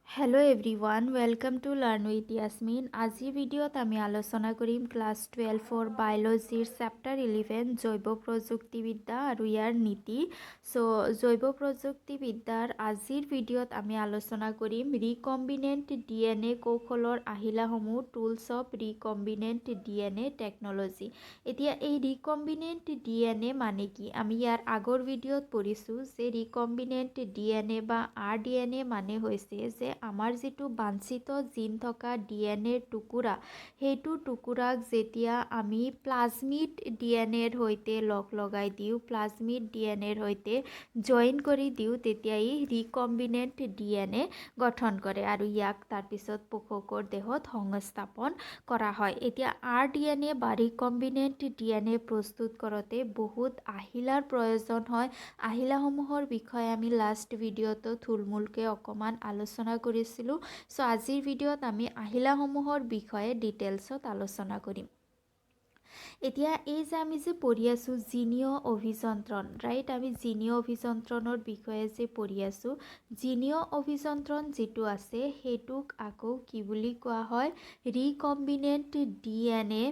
Hello everyone welcome to learn with Yasmin. आजिर भिडिओत आमी आलोचना करिम क्लास 12 बायोलॉजीर चैप्टार 11 जैव प्रযুক্তিবিদ্যা और यार नीति। सो जैव प्रযুক্তিবিদ্যাৰ आजिर भिडिओत आमी आलोचना करिम रिकम्बिनेंट DNA कौशলৰ আহিলাসমূহ tools of recombinant DNA technology. एतिया এই रिकम्बिनेंट DNA মানে কি আমি ইয়াৰ আগৰ ভিডিঅ'ত পঢ়িছোঁ যে रिकम्बिनेंट DNA বা RDNA মানে হৈছে যে আমাৰ যেটো বাঞ্ছিত জিন থকা ডিএনএৰ টুকুৰা হেতু টুকুৰাক যেতিয়া আমি প্লাজমিড ডিএনএৰ হৈতে লগাই দিও প্লাজমিড ডিএনএৰ হৈতে জয়েন কৰি দিও তেতিয়া ই ৰিকম্বিনেন্ট ডিএনএ গঠন কৰে আৰু ইয়াক তাৰ পিছত পোষকৰ দেহত সংস্থাপন কৰা হয়। এতিয়া আৰডিএনএ বা ৰিকম্বিনেন্ট ডিএনএ প্ৰস্তুত কৰোতে বহুত আহিলাৰ প্ৰয়োজন হয়। আহিলাসমূহৰ বিষয়ে আমি লাষ্ট ভিডিঅ'টো থুলমূলকৈ অকমান আলোচনা কৰিছিলো। সো আজিৰ ভিডিঅ'ত আমি আহিলাসমূহৰ বিষয়ে ডিটেইলছত আলোচনা কৰিম। এতিয়া এই যে আমি যে পঢ়ি আছো জিনীয় অভিযন্ত্ৰণ ৰাইট, আমি জিনীয় অভিযন্ত্ৰণৰ বিষয়ে যে পঢ়ি আছো জিনীয় অভিযন্ত্ৰণ যেটো আছে হেতুক আকৌ কি বুলি কোৱা হয় ৰিকম্বিনেন্ট ডিএনএ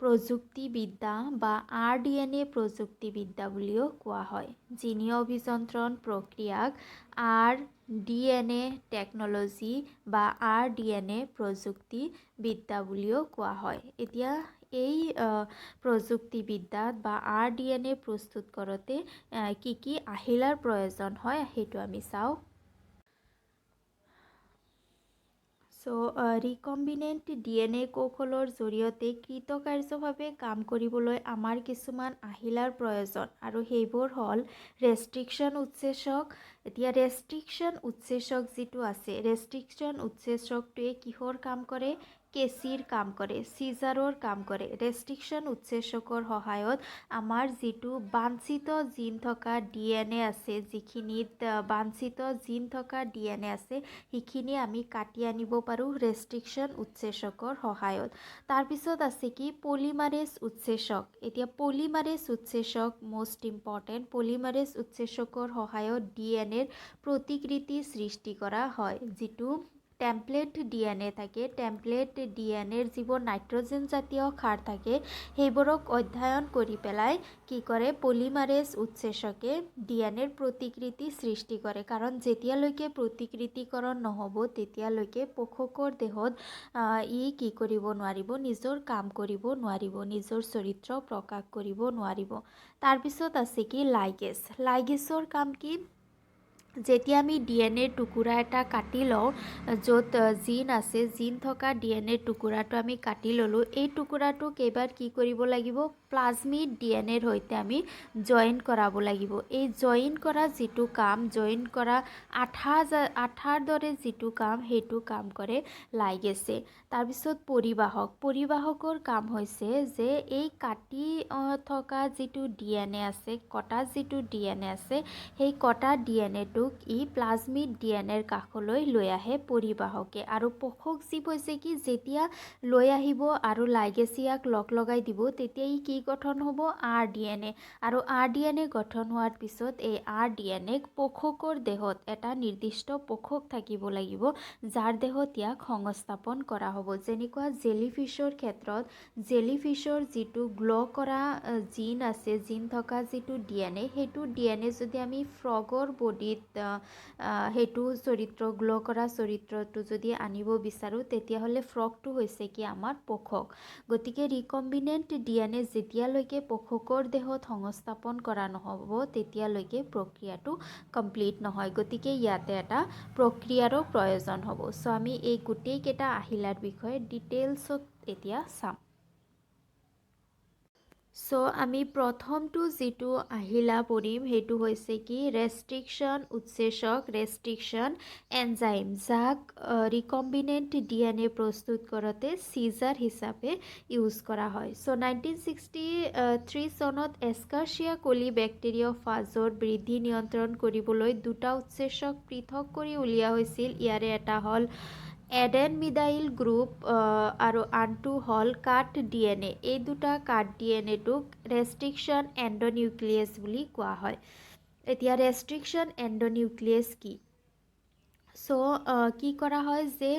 প্ৰযুক্তিবিদ্যা বা আৰডিএনএ প্ৰযুক্তিবিদ্যা বুলিও কোৱা হয়। জিনীয় অভিযন্ত্ৰণ প্ৰক্ৰিয়াক আৰডিএনএ টেকনলজি বা আৰডিএনএ প্ৰযুক্তিবিদ্যা বুলিও কোৱা হয়। এতিয়া এই প্ৰযুক্তিবিদ্যাত বা আৰডিএনএ প্ৰস্তুত কৰোতে কি কি আহিলাৰ প্ৰয়োজন হয় হেতু আমি চাও। সো ৰিকম্বিনেন্ট ডিএনএ কৌশলৰ জৰিয়তে কৃতকাৰ্যভাৱে কাম কৰিবলৈ আমাৰ কিছুমান আহিলাৰ প্ৰয়োজন আৰু সেইবোৰ হ'ল ৰেষ্ট্ৰিকশ্যন উৎসেচক। এতিয়া ৰেষ্ট্ৰিকশ্যন উৎসেচক যেটো আছে ৰেষ্ট্ৰিকশ্যন উৎসেচকটোৱে কিহৰ কাম কৰে কেচিৰ কাম কৰে সিজাৰৰ কাম কৰে। ৰেষ্ট্ৰিকশ্যন উৎসেচকৰ সহায়ত আমাৰ যেটো বাঞ্ছিত জিন থকা ডিএনএ আছে যিখিনিত বাঞ্ছিত জিন থকা ডিএনএ আছে সেইখিনি আমি কাটি আনিব পাৰো ৰেষ্ট্ৰিকশ্যন উৎসেচকৰ সহায়ত। তাৰ পিছত আছে কি পলিমাৰেজ উৎসেচক। এতিয়া পলিমাৰেজ উৎসেচক মোস্ট ইম্পৰ্টেন্ট। পলিমাৰেজ উৎসেচকৰ সহায়ত ডিএনএৰ প্ৰতিকৃতি সৃষ্টি কৰা হয়। যেটো টেমপ্লেট ডিএনএ থাকে টেমপ্লেট ডিএনএৰ যিবোৰ নাইট্ৰজেন জাতীয় ক্ষাৰ থাকে সেইবোৰক অধ্যয়ন কৰি পেলাই কি কৰে পলিমাৰেজ উৎসেচকে ডিএনএৰ প্ৰতিকৃতি সৃষ্টি কৰে। কাৰণ যেতিয়ালৈকে প্ৰতিকৃতিকৰণ নহব তেতিয়ালৈকে পোষকৰ দেহত ই কি কৰিব নোৱাৰিব নিজৰ কাম কৰিব নোৱাৰিব নিজৰ চৰিত্ৰ প্ৰকাশ কৰিব নোৱাৰিব। তাৰ পিছত আছে কি লাইগেজ। লাইগেজৰ কাম কি যেতিয়া আমি ডিএনএৰ টুকুৰা এটা কাটি লওঁ য'ত জিন আছে জিন থকা ডিএনএৰ টুকুৰাটো আমি কাটি ল'লোঁ এই টুকুৰাটোক এবাৰ কি কৰিব লাগিব প্লাজমিড ডিএনএৰ হৈতে আমি জয়েন কৰাব লাগিব। এই জয়েন কৰা যেটো কাম জয়েন কৰা আঠাৰ দৰে যেটো কাম হেতু কাম কৰে লাইগেছে। তাৰপিছত পৰিবাহক। পৰিবাহকৰ কাম হৈছে যে এই কাটি থকা যেটো ডিএনএ আছে কটা যেটো ডিএনএ আছে সেই কটা ডিএনএটোক ই প্লাজমিড ডিএনএৰ কাষলৈ লৈ আহে পৰিবাহকে। আৰু পোষক জীৱ হৈছে কি যেতিয়া লৈ আহিব আৰু লাইগেচিয়াক লগাই দিব তেতিয়া ই কি গঠন হ'ব আৰডিএনএ। আৰু আৰডিএনএ গঠন হোৱাৰ পিছত এই আৰডিএনএক পোষকৰ দেহত এটা নিৰ্দিষ্ট পোষক থাকিব লাগিব যাৰ দেহত ইয়াক সংস্থাপন কৰা হ'ব। যেনেকুৱা জেলিফিছৰ ক্ষেত্ৰত জেলিফিছৰ যেটো গ্ল' কৰা জিন আছে জিন থকা যেটো ডিএনএ সেইটো ডিএনএ যদি আমি ফ্ৰগৰ বডিত হেতু চৰিত্ৰ গ্ল' কৰা চৰিত্ৰটো যদি আনিব বিচাৰো তেতিয়াহ'লে ফ্ৰগটো হৈছে কি আমাৰ পোষক। গতিকে ৰিকম্বিনেন্ট ডিএনএ যেতিয়ালৈকে পোষকৰ দেহত সংস্থাপন কৰা নহ'ব তেতিয়ালৈকে প্ৰক্ৰিয়াটো কমপ্লিট নহয়। গতিকে ইয়াতে এটা প্ৰক্ৰিয়াৰো প্ৰয়োজন হ'ব। সো আমি এই গোটেই কেইটা আহিলাৰ বিষয়ে ডিটেইলছত এতিয়া চাম। সো আমি প্ৰথমটো যেটো আহিলা পঢ়িম হেতু হৈছে কি ৰেষ্ট্ৰিকশ্যন উৎসেচক ৰেষ্ট্ৰিকশ্যন এনজাইম যাক ৰিকম্বিনেন্ট ডিএনএ প্ৰস্তুত কৰোতে সিজাৰ হিচাপে ইউজ কৰা হয়। সো 1963 চনত এস্কাৰ্চিয়া কোলি বেক্টেৰিয়ফাজৰ বৃদ্ধি নিয়ন্ত্ৰণ কৰিবলৈ দুটা উৎসেচক পৃথক কৰি উলিওৱা হৈছিল। ইয়াৰে এটা হ'ল এডেনমিডাইল গ্ৰুপ আৰু আনটো হ'ল কাট ডিএনএ। এই দুটা কাট ডিএনএটোক ৰেষ্ট্ৰিকশ্যন এণ্ডোনিউক্লিয়াছ বুলি কোৱা হয়। এতিয়া ৰেষ্ট্ৰিকশ্যন এণ্ডোনিউক্লিয়াছ কি সো কি কৰা হয় যে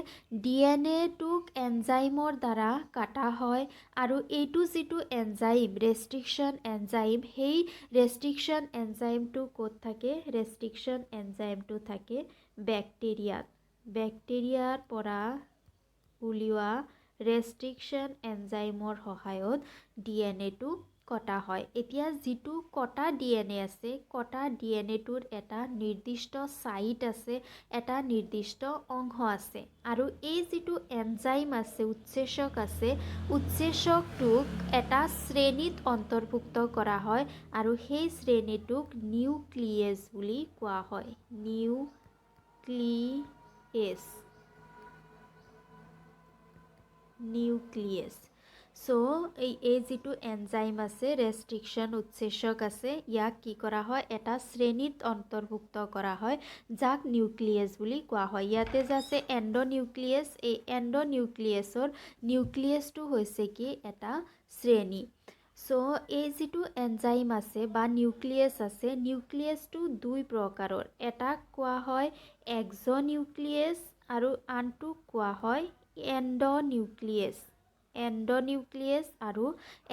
ডিএনএটোক এনজাইমৰ দ্বাৰা কাটা হয় আৰু এইটো যিটো এনজাইম ৰেষ্ট্ৰিকশ্যন এনজাইম সেই ৰেষ্ট্ৰিকশ্যন এনজাইমটো ক'ত থাকে ৰেষ্ট্ৰিকশ্যন এনজাইমটো থাকে বেক্টেৰিয়াৰ পৰা উলিওৱা ৰেষ্ট্ৰিকশ্যন এনজাইমৰ সহায়ত ডিএনএটো কটা হয় এতিয়া যিটো কটা ডিএনএ আছে কটা ডিএনএটোৰ এটা নিৰ্দিষ্ট ছাইট আছে এটা নিৰ্দিষ্ট অংশ আছে আৰু এই যিটো এনজাইম আছে উৎসেচকটোক এটা শ্ৰেণীত অন্তৰ্ভুক্ত কৰা হয় আৰু সেই শ্ৰেণীটোক নিউক্লিয়েছ বুলি কোৱা হয় নিউক্লিয়েছ সো এই যিটো এনজাইম আছে ৰেষ্ট্ৰিকশ্যন উৎসেচক আছে ইয়াক কি কৰা হয় এটা শ্ৰেণীত অন্তৰ্ভুক্ত কৰা হয় যাক নিউক্লিয়েছ বুলি কোৱা হয় ইয়াতে যে আছে এণ্ডোনিউক্লিয়াছ এই এণ্ডোনিউক্লিয়াছৰ নিউক্লিয়াছটো হৈছে কি এটা শ্ৰেণী সো এই যিটো এনজাইম আছে বা নিউক্লিয়াছ আছে নিউক্লিয়াছটো দুই প্ৰকাৰৰ এটাক কোৱা হয় এক্সোনিউক্লিয়াছ আৰু আনটোক কোৱা হয় এণ্ডোনিউক্লিয়াছ আৰু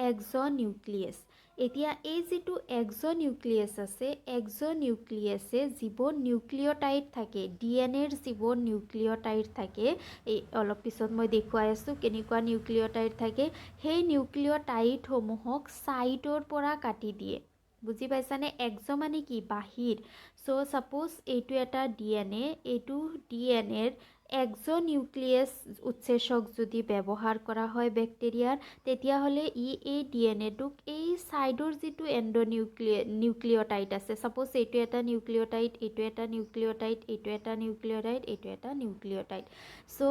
এক্সোনিউক্লিয়াছ এতিয়া এই যিটো এক্সোনিউক্লিয়াছ আছে এক্সোনিউক্লিয়াছে যিবোৰ নিউক্লিঅটাইড থাকে ডিএনএৰ যিবোৰ নিউক্লিঅটাইড থাকে এই অলপ পিছত মই দেখুৱাই আছোঁ কেনেকুৱা নিউক্লিঅটাইড থাকে সেই নিউক্লিঅটাইডসমূহক ছাইটৰ পৰা কাটি দিয়ে বুজি পাইছানে এক্সো মানে কি বাহিৰ সো সাপোজ এইটো এটা ডিএনএ এইটো ডিএনএৰ এক্সোনিউক্লিয়াছ উৎসেচক যদি ব্যৱহাৰ কৰা হয় বেক্টেৰিয়াৰ তেতিয়াহ'লে এই ডিএনএটোক এই ছাইডৰ যিটো নিউক্লিঅটাইড আছে সাপোজ এইটো এটা নিউক্লিঅটাইড এইটো এটা নিউক্লিঅটাইড এইটো এটা নিউক্লিঅটাইড এইটো এটা নিউক্লিঅটাইড সো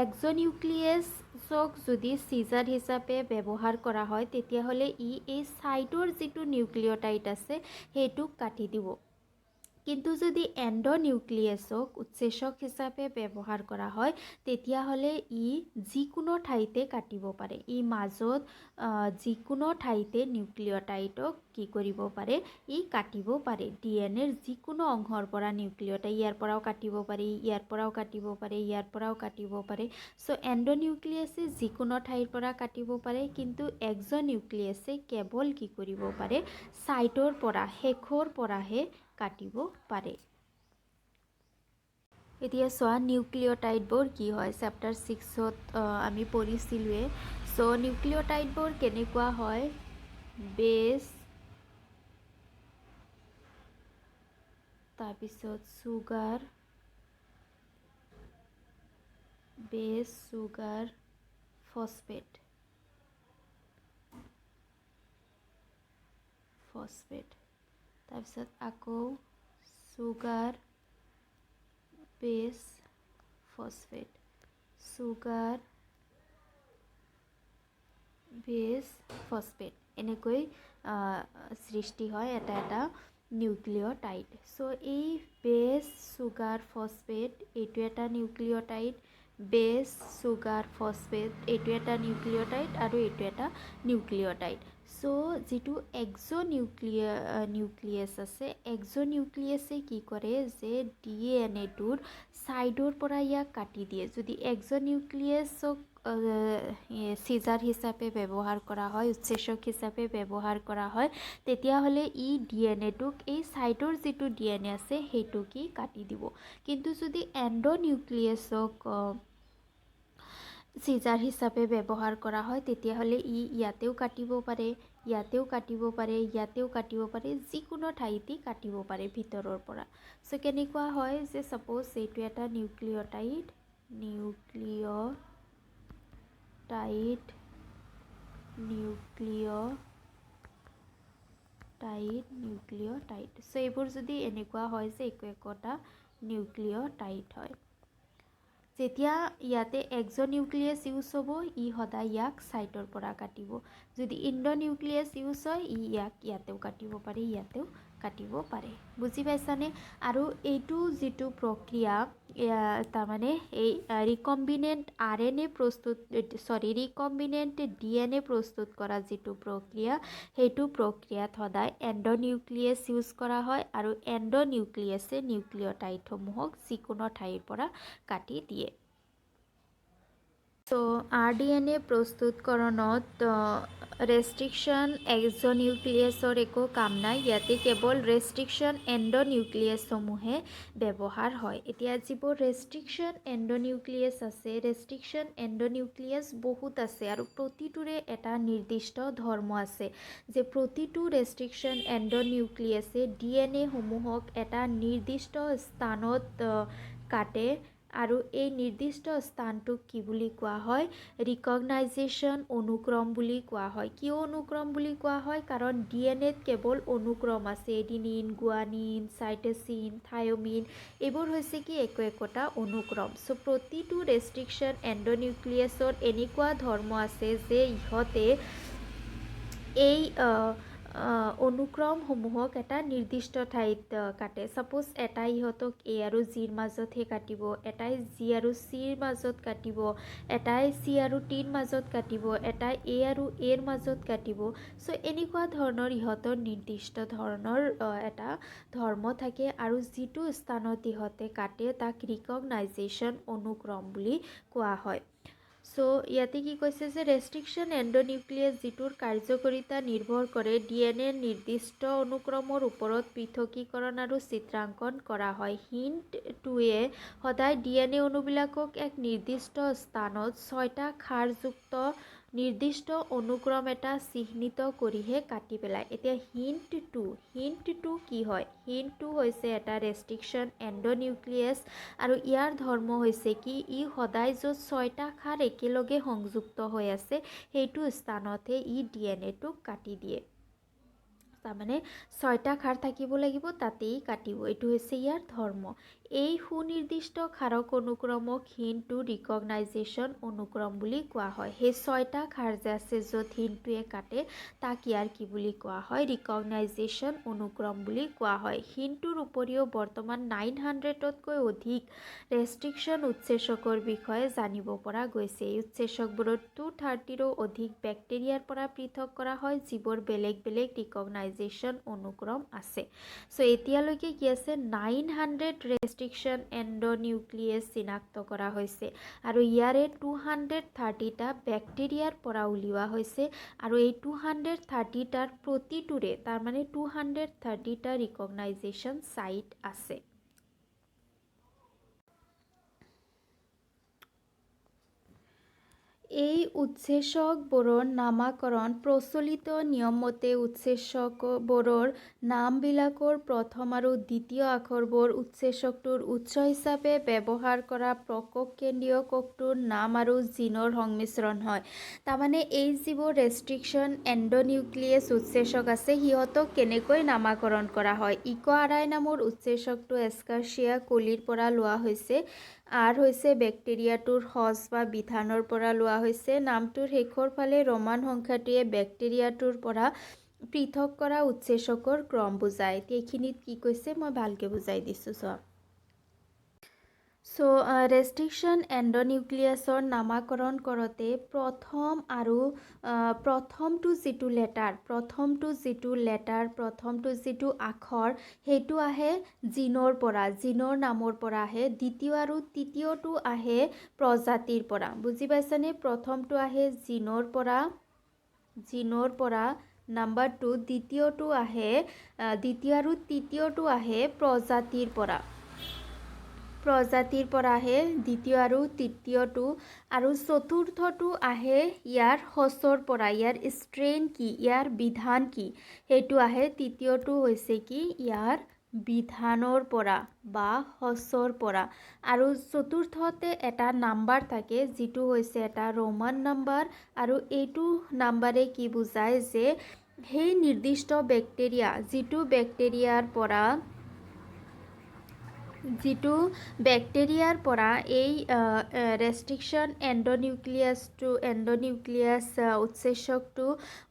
এক্সোনিউক্লিয়াছক যদি চিজাৰ হিচাপে ব্যৱহাৰ কৰা হয় তেতিয়াহ'লে এই ছাইডৰ যিটো নিউক্লিঅটাইড আছে সেইটোক কাটি দিব কিন্তু যদি এণ্ডোনিউক্লিয়াছক উৎসেচক হিচাপে ব্যৱহাৰ কৰা হয় তেতিয়াহ'লে যিকোনো ঠাইতে কাটিব পাৰে মাজত যিকোনো ঠাইতে নিউক্লিঅটাইডক কি কৰিব পাৰে কাটিব পাৰে ডিএনএৰ যিকোনো অংশৰ পৰা নিউক্লিঅটাইড ইয়াৰ পৰাও কাটিব পাৰি ইয়াৰ পৰাও কাটিব পাৰে ইয়াৰ পৰাও কাটিব পাৰে সো এণ্ডোনিউক্লিয়াছে যিকোনো ঠাইৰ পৰা কাটিব পাৰে কিন্তু এক্সোনিউক্লিয়াছে কেৱল কি কৰিব পাৰে ছাইটৰ পৰা শেষৰ পৰাহে কাটিব পাৰে এতিয়া চোৱা নিউক্লিঅটাইডবোৰ কি হয় চেপ্টাৰ 6ত আমি পঢ়িছিলোঁৱে সো নিউক্লিঅটাইডবোৰ কেনেকুৱা হয় বেছ তাৰপিছত চুগাৰ ফছফেট তাৰপিছত আকৌ চুগাৰ বেছ ফছফেট এনেকৈ সৃষ্টি হয় এটা এটা নিউক্লিঅটাইড সো এই বেছ চুগাৰ ফছফেট এইটো এটা নিউক্লিঅটাইড বেছ চুগাৰ ফছফেট এইটো এটা নিউক্লিঅটাইড আৰু এইটো এটা নিউক্লিঅটাইড সো যিটো নিউক্লিয়াছ আছে এক্সোনিউক্লিয়াছে কি কৰে যে ডিএনএটোৰ ছাইডৰ পৰা ইয়াক কাটি দিয়ে যদি এক্সোনিউক্লিয়াছক চিজাৰ হিচাপে ব্যৱহাৰ কৰা হয় উৎসেচক হিচাপে ব্যৱহাৰ কৰা হয় তেতিয়াহ'লে ডিএনএটোক এই ছাইডৰ যিটো ডিএনএ আছে সেইটো কি কাটি দিব কিন্তু যদি এণ্ডোনিউক্লিয়াছক চিজাৰ হিচাপে ব্যৱহাৰ কৰা হয় তেতিয়াহ'লে ইয়াতেও কাটিব পাৰে ইয়াতেও কাটিব পাৰে ইয়াতেও কাটিব পাৰে যিকোনো ঠাইতে কাটিব পাৰে ভিতৰৰ পৰা সো কেনেকুৱা হয় যে সাপোজ এইটো এটা নিউক্লিঅটাইড সো এইবোৰ যদি এনেকুৱা হয় যে একোটা নিউক্লিঅটাইড হয় যেতিয়া ইয়াতে এক্সোনিউক্লিয়াছ ইউজ হ'ব সদায় ইয়াক ছাইটৰ পৰা কাটিব যদি এণ্ডোনিউক্লিয়াছ ইউজ হয় ইয়াক ইয়াতেও কাটিব পাৰি ইয়াতেও কাটিব পাৰে বুজি পাইছানে আৰু এইটো যিটো প্ৰক্ৰিয়া তাৰমানে এই ৰিকম্বিনেণ্ট RNA ৰিকম্বিনেণ্ট DNA প্ৰস্তুত কৰা যিটো প্ৰক্ৰিয়া সেইটো প্ৰক্ৰিয়াত সদায় এণ্ডোনিউক্লিয়াছ ইউজ কৰা হয় আৰু এণ্ডোনিউক্লিয়াছে নিউক্লিঅটাইডসমূহক যিকোনো ঠাইৰ পৰা কাটি দিয়ে তো RDNA প্ৰস্তুতকৰণত ৰেষ্ট্ৰিকশ্যন এক্সোনিউক্লিয়াছৰ একো কাম নাই ইয়াতে কেৱল ৰেষ্ট্ৰিকশ্যন এণ্ডোনিউক্লিয়াছসমূহে ব্যৱহাৰ হয় এতিয়া যিবোৰ ৰেষ্ট্ৰিকশ্যন এণ্ডোনিউক্লিয়াছ আছে ৰেষ্ট্ৰিকশ্যন এণ্ডোনিউক্লিয়াছ বহুত আছে আৰু প্ৰতিটোৰে এটা নিৰ্দিষ্ট ধৰ্ম আছে যে প্ৰতিটো ৰেষ্ট্ৰিকশ্যন এণ্ডোনিউক্লিয়াছে DNA সমূহক এটা নিৰ্দিষ্ট স্থানত কাটে আৰু এই নিৰ্দিষ্ট স্থানটোক কি বুলি কোৱা হয় ৰিকগনাইজেশ্যন অনুক্ৰম বুলি কোৱা হয় কিয় অনুক্ৰম বুলি কোৱা হয় কাৰণ DNAত কেৱল অনুক্ৰম আছে এডিনিন গুৱানিন সাইটোচিন থাইমিন এইবোৰ হৈছে কি একোটা অনুক্ৰম সো প্ৰতিটো ৰেষ্ট্ৰিকশ্যন এণ্ডোনিউক্লিয়াছৰ এনেকুৱা ধৰ্ম আছে যে ইহঁতে এই অনুক্ৰমসমূহক এটা নিৰ্দিষ্ট ঠাইত কাটে সাপোজ এটাই ইহঁতক A আৰু Gৰ মাজতহে কাটিব এটাই G আৰু Cৰ মাজত কাটিব এটাই C আৰু Tৰ মাজত কাটিব এটাই A আৰু Aৰ মাজত কাটিব সো এনেকুৱা ধৰণৰ ইহঁতৰ নিৰ্দিষ্ট ধৰণৰ এটা ধৰ্ম থাকে আৰু যিটো স্থানত ইহঁতে কাটে তাক ৰিকগনাইজেশ্যন অনুক্ৰম বুলি কোৱা হয় সো ইয়াতে কি কৈছে যে ৰেষ্ট্ৰিকশ্যন এণ্ডোনিউক্লিয়াছ যিটোৰ কাৰ্যকাৰিতা নিৰ্ভৰ কৰে DNAৰ নিৰ্দিষ্ট অনুক্ৰমৰ ওপৰত পৃথকীকৰণ আৰু চিত্ৰাংকন কৰা হয় হিণ্টটোৱে সদায় DNA অণুবিলাকক এক নিৰ্দিষ্ট স্থানত 6টা ক্ষাৰযুক্ত নিৰ্দিষ্ট অনুক্ৰম এটা চিহ্নিত কৰিহে কাটি পেলায় এতিয়া হিণ্টটো কি হয় হিণ্টটো হৈছে এটা ৰেষ্ট্ৰিকশ্যন এণ্ডোনিউক্লিয়াছ আৰু ইয়াৰ ধৰ্ম হৈছে কি ই সদায় য'ত 6টা ক্ষাৰ একেলগে সংযুক্ত হৈ আছে সেইটো স্থানতহে ই DNAটোক কাটি দিয়ে তাৰমানে 6টা ক্ষাৰ থাকিব লাগিব তাতেই কাটিব এইটো হৈছে ইয়াৰ ধৰ্ম এই সুনিৰ্দিষ্ট ক্ষাৰক অনুক্ৰমক হিণ্টটো ৰিকগনাইজেশ্যন অনুক্ৰম বুলি কোৱা হয় সেই 6টা ক্ষাৰ যে আছে য'ত হিণ্টটোৱে কাটে তাক ইয়াৰ কি বুলি কোৱা হয় ৰিকগনাইজেশ্যন অনুক্ৰম বুলি কোৱা হয় হিণ্টটোৰ উপৰিও বৰ্তমান 900তকৈ অধিক ৰেষ্ট্ৰিকশ্যন উৎসেচকৰ বিষয়ে জানিব পৰা গৈছে এই উৎসেচকবোৰত 230ৰো অধিক বেক্টেৰিয়াৰ পৰা পৃথক কৰা হয় যিবোৰ বেলেগ বেলেগ ৰিকগনাইজেশ্যন অনুক্ৰম আছে সো এতিয়ালৈকে কি আছে 900 ৰেষ্ট্ৰিকশ্যন এণ্ডোনিউক্লিয়াছ চিনাক্ত কৰা হৈছে আৰু ইয়াৰে 230টা বেক্টেৰিয়াৰ পৰা উলিওৱা হৈছে আৰু এই 230টাৰ প্ৰতিটোৰে তাৰমানে 230টা ৰিকগনাইজেশ্যন সাইট আছে এই উৎসেচকবোৰৰ নামাকৰণ প্ৰচলিত নিয়মমতে উৎসেচকবোৰৰ নামবিলাকৰ প্ৰথম আৰু দ্বিতীয় আখৰবোৰ উৎসেচকটোৰ উৎস হিচাপে ব্যৱহাৰ কৰা প্ৰকক কেন্দ্ৰীয় কোষটোৰ নাম আৰু জিনৰ সংমিশ্ৰণ হয় তাৰমানে এই যিবোৰ ৰেষ্ট্ৰিকশ্যন এণ্ডোনিউক্লিয়াছ উৎসেচক আছে সিহঁতক কেনেকৈ নামাকৰণ কৰা হয় ইকোআৰআই নামৰ উৎসেচকটো এস্কাৰ্চিয়া কোলিৰ পৰা লোৱা হৈছে R হৈছে বেক্টেৰিয়াটোৰ সজ বা বিধানৰ পৰা লোৱা হৈছে নামটোৰ শেষৰ ফালে ৰোমান সংখ্যাটোৱে বেক্টেৰিয়াটোৰ পৰা পৃথক কৰা উৎসেচকৰ ক্ৰম বুজায় এইখিনিত কি কৈছে মই ভালকৈ বুজাই দিছোঁ চোৱা সো ৰেষ্ট্ৰিকশ্যন এণ্ডোনিউক্লিয়াছৰ নামাকৰণ কৰোঁতে প্ৰথমটো যিটো আখৰ সেইটো আহে জিনৰ নামৰ পৰা আহে দ্বিতীয় আৰু তৃতীয়টো আহে প্ৰজাতিৰ পৰা বুজি পাইছানে প্ৰথমটো আহে জিনৰ পৰা নাম্বাৰ 2 দ্বিতীয় আৰু তৃতীয়টো আহে প্ৰজাতিৰ পৰা আহে দ্বিতীয় আৰু তৃতীয়টো আৰু চতুৰ্থটো আহে ইয়াৰ সচৰ পৰা ইয়াৰ ষ্ট্ৰেইন কি ইয়াৰ বিধান কি সেইটো আহে তৃতীয়টো হৈছে কি ইয়াৰ বিধানৰ পৰা বা সচৰ পৰা আৰু চতুৰ্থতে এটা নাম্বাৰ থাকে যিটো হৈছে এটা ৰোমান নাম্বাৰ আৰু এইটো নাম্বাৰে কি বুজায় যে সেই নিৰ্দিষ্ট বেক্টেৰিয়া যিটো বেক্টেৰিয়াৰ পৰা যিটো বেক্টেৰিয়াৰ পৰা এই ৰেষ্ট্ৰিকশ্যন এণ্ডোনিউক্লিয়াছ উৎসেচকটো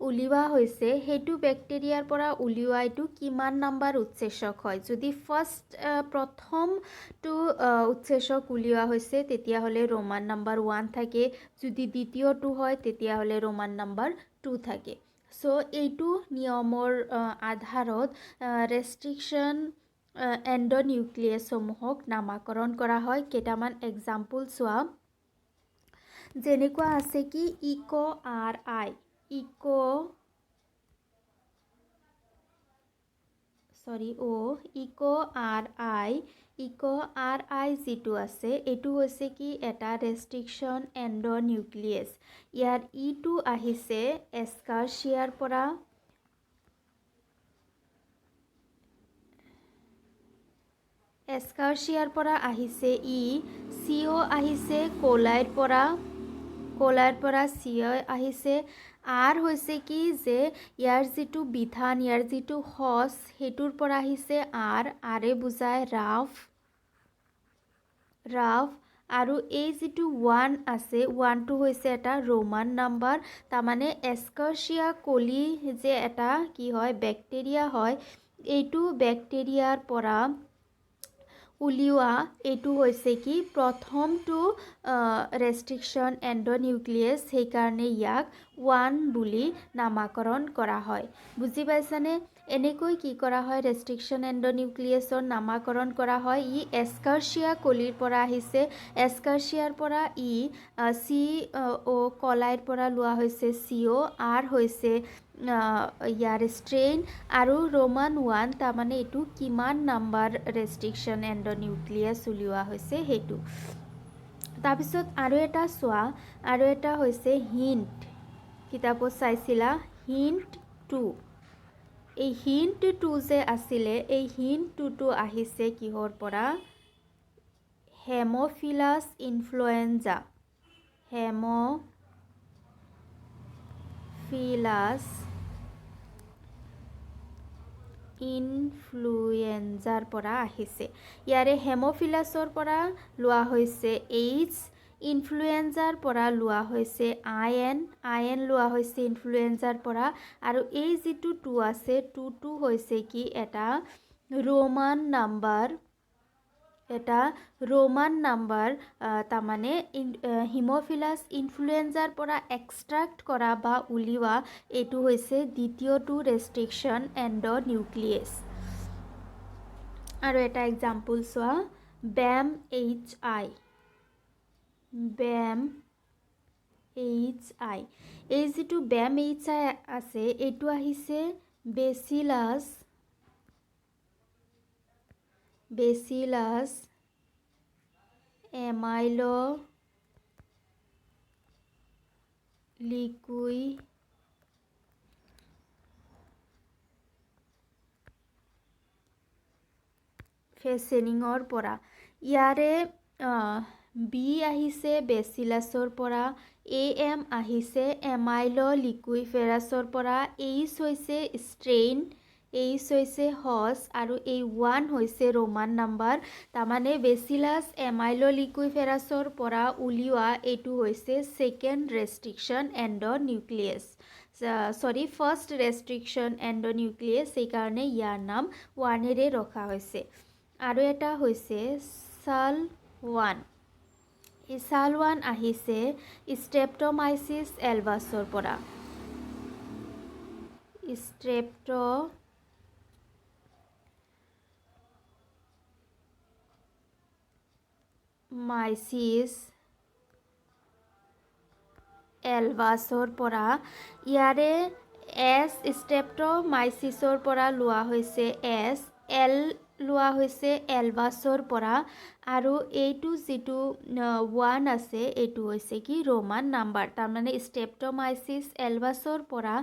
উলিওৱা হৈছে, সেইটো বেক্টেৰিয়াৰ পৰা উলিওৱা এইটো কিমান নাম্বাৰ উৎসেচক হয়। যদি প্ৰথমটো উৎসেচক উলিওৱা হৈছে তেতিয়াহ'লে ৰোমান নাম্বাৰ 1 থাকে, যদি দ্বিতীয়টো হয় তেতিয়াহ'লে ৰোমান নাম্বাৰ 2 থাকে। চ' এইটো নিয়মৰ আধাৰত ৰেষ্ট্ৰিকশ্যন এণ্ডোনিউক্লিয়াছসমূহক নামাকৰণ কৰা হয়। কেইটামান এক্সাম্পল চোৱা, যেনেকুৱা আছে কি ইক' আৰ আই যিটো আছে এইটো হৈছে কি এটা ৰেষ্ট্ৰিকশ্যন এণ্ডোনিউক্লিয়াছ। ইয়াৰ ইটো আহিছে এস্কাৰচিয়াৰ পৰা, আহিছে চিঅ' আহিছে কলাইৰ পৰা চিঅ' আহিছে। আৰ হৈছে কি যে ইয়াৰ যিটো বিধান, ইয়াৰ যিটো সচ সেইটোৰ পৰা আহিছে আৰে বুজায় ৰাফ। আৰু এই যিটো 1 আছে, 1টো হৈছে এটা ৰোমান নাম্বাৰ। তাৰমানে এস্কাৰচিয়া কলি যে এটা কি হয় বেক্টেৰিয়া হয়, এইটো বেক্টেৰিয়াৰ পৰা উলিওৱা এইটো হৈছে কি প্ৰথমটো ৰেষ্ট্ৰিকশ্যন এণ্ডোনিউক্লিয়াছ, সেইকাৰণে ইয়াক 1 বুলি নামাকৰণ কৰা হয়। বুজি পাইছানে? এনেকৈ কি কৰা হয় ৰেষ্ট্ৰিকশ্যন এণ্ডোনিউক্লিয়াছৰ নামাকৰণ কৰা হয়। ই এস্কাৰচিয়া কলিৰ পৰা আহিছে, এস্কাৰচিয়াৰ পৰা কলাইৰ পৰা লোৱা হৈছে চিঅ', আৰ হৈছে ইয়াৰ ষ্ট্ৰেইন, আৰু ৰোমান 1 তাৰমানে এইটো কিমান নাম্বাৰ ৰেষ্ট্ৰিকশ্যন এণ্ডোনিউক্লিয়াছ উলিওৱা হৈছে সেইটো। তাৰপিছত আৰু এটা চোৱা, আৰু এটা হৈছে হিণ্ট, কিতাপত চাইছিলা হিণ্ট 2। এই হিণ্ট 2 যে আছিলে, এই হিণ্ট 2টো আহিছে কিহৰ পৰা, হেম'ফিলাছ ইনফ্লুৱেঞ্জা। হেম'ফিলাছ ইনফ্লুৱেঞ্জাৰ পৰা আহিছে। ইয়াৰে হেম'ফিলাছৰ পৰা লোৱা হৈছে এইচ, ইনফ্লুৱেঞ্জাৰ পৰা লোৱা হৈছে আইএন লোৱা হৈছে ইনফ্লুৱেঞ্জাৰ পৰা। আৰু এই যিটো 2 আছে, 2টো হৈছে কি এটা ৰোমান নাম্বাৰ। তাৰমানে হিম'ফিলাছ ইনফ্লুৱেঞ্জাৰ পৰা এক্সট্ৰাক্ট কৰা বা উলিওৱা এইটো হৈছে দ্বিতীয়টো ৰেষ্ট্ৰিকশ্যন এণ্ডোনিউক্লিয়াছ। আৰু এটা এক্সাম্পল চোৱা, BAM HI। এই যিটো BAM HI আছে এইটো আহিছে বেচিলাছ এমাইলো লিকুই ফেচেনিঙৰ পৰা। ইয়াৰে বি আহিছে বেচিলাছৰ পৰা, AM আহিছে এমাইলো লিকুইফেৰাছৰ পৰা, এইচ হৈছে ষ্ট্ৰেইন, এইচ হৈছে হচ, আৰু এই 1 হৈছে ৰোমান নাম্বাৰ। তাৰমানে বেচিলাছ এমাইলো লিকুইফেৰাছৰ পৰা উলিওৱা এইটো হৈছে ছেকেণ্ড ৰেষ্ট্ৰিকশ্যন এণ্ডোনিউক্লিয়াছ, ফাৰ্ষ্ট ৰেষ্ট্ৰিকশ্যন এণ্ডোনিউক্লিয়াছ, সেইকাৰণে ইয়াৰ নাম 1এৰে ৰখা হৈছে। আৰু এটা হৈছে ছাল 1। এই ছাল 1 আহিছে ষ্ট্ৰেপ্ট'মাইচিছ এলবাছৰ পৰা। ষ্ট্ৰেপ্ট'মাইচিছ এলবাছৰ পৰা। ইয়াৰে ষ্ট্ৰেপ্ট'মাইচিছৰ পৰা লোৱা হৈছে এল লোৱা হৈছে এলবাছৰ পৰা। আৰু এইটো যিটো 1 আছে এইটো হৈছে কি ৰোমান নাম্বাৰ। তাৰমানে ষ্ট্ৰেপ্ট'মাইচিছ এলবাছৰ পৰা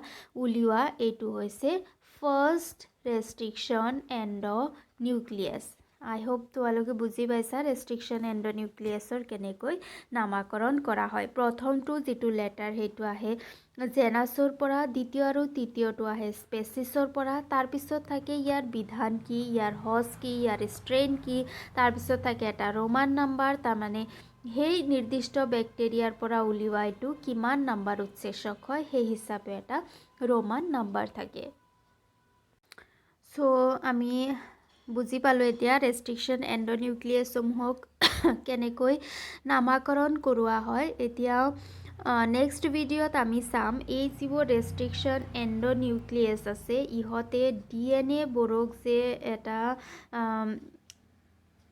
উলিওৱা এইটো হৈছে ফাৰ্ষ্ট ৰেষ্ট্ৰিকশ্যন এণ্ডোনিউক্লিয়াছ। আই হোপ তোমালোকে বুজি পাইছা ৰেষ্ট্ৰিকশ্যন এণ্ডনিউক্লিয়াছৰ কেনেকৈ নামাকৰণ কৰা হয়। প্ৰথমটো যিটো লেটাৰ সেইটো আহে জেনাছৰ পৰা, দ্বিতীয় আৰু তৃতীয়টো আহে স্পেচিছৰ পৰা, তাৰপিছত থাকে ইয়াৰ বিধান কি, ইয়াৰ হজ কি, ইয়াৰ ষ্ট্ৰেইন কি, তাৰপিছত থাকে এটা ৰোমান নাম্বাৰ, তাৰমানে সেই নিৰ্দিষ্ট বেক্টেৰিয়াৰ পৰা উলিওৱা এইটো কিমান নাম্বাৰ উৎসেচক হয় সেই হিচাপে এটা ৰোমান নাম্বাৰ থাকে। চ' আমি বুজি পালোঁ এতিয়া ৰেষ্ট্ৰিকশ্যন এণ্ডনিউক্লিয়াছসমূহক কেনেকৈ নামাকৰণ কৰোৱা হয়। এতিয়া নেক্সট ভিডিঅ'ত আমি চাম এই যিবোৰ ৰেষ্ট্ৰিকশ্যন এণ্ডনিউক্লিয়াছ আছে ইহঁতে DNA বোৰক যে এটা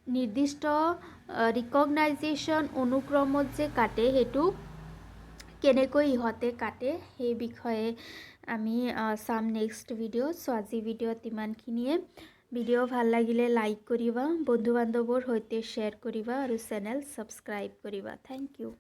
নিৰ্দিষ্ট ৰিকগনাইজেশ্যন অনুক্ৰমত যে কাটে সেইটো কেনেকৈ ইহঁতে কাটে সেই বিষয়ে আমি চাম নেক্সট ভিডিঅ'। চ' আজি ভিডিঅ'ত ইমানখিনিয়ে। ভিডিঅ' ভাল লাগিলে লাইক কৰিবা, বন্ধু বান্ধৱৰ সৈতে শ্বেয়াৰ কৰিবা আৰু চেনেল ছাবস্ক্ৰাইব কৰিবা। Thank U.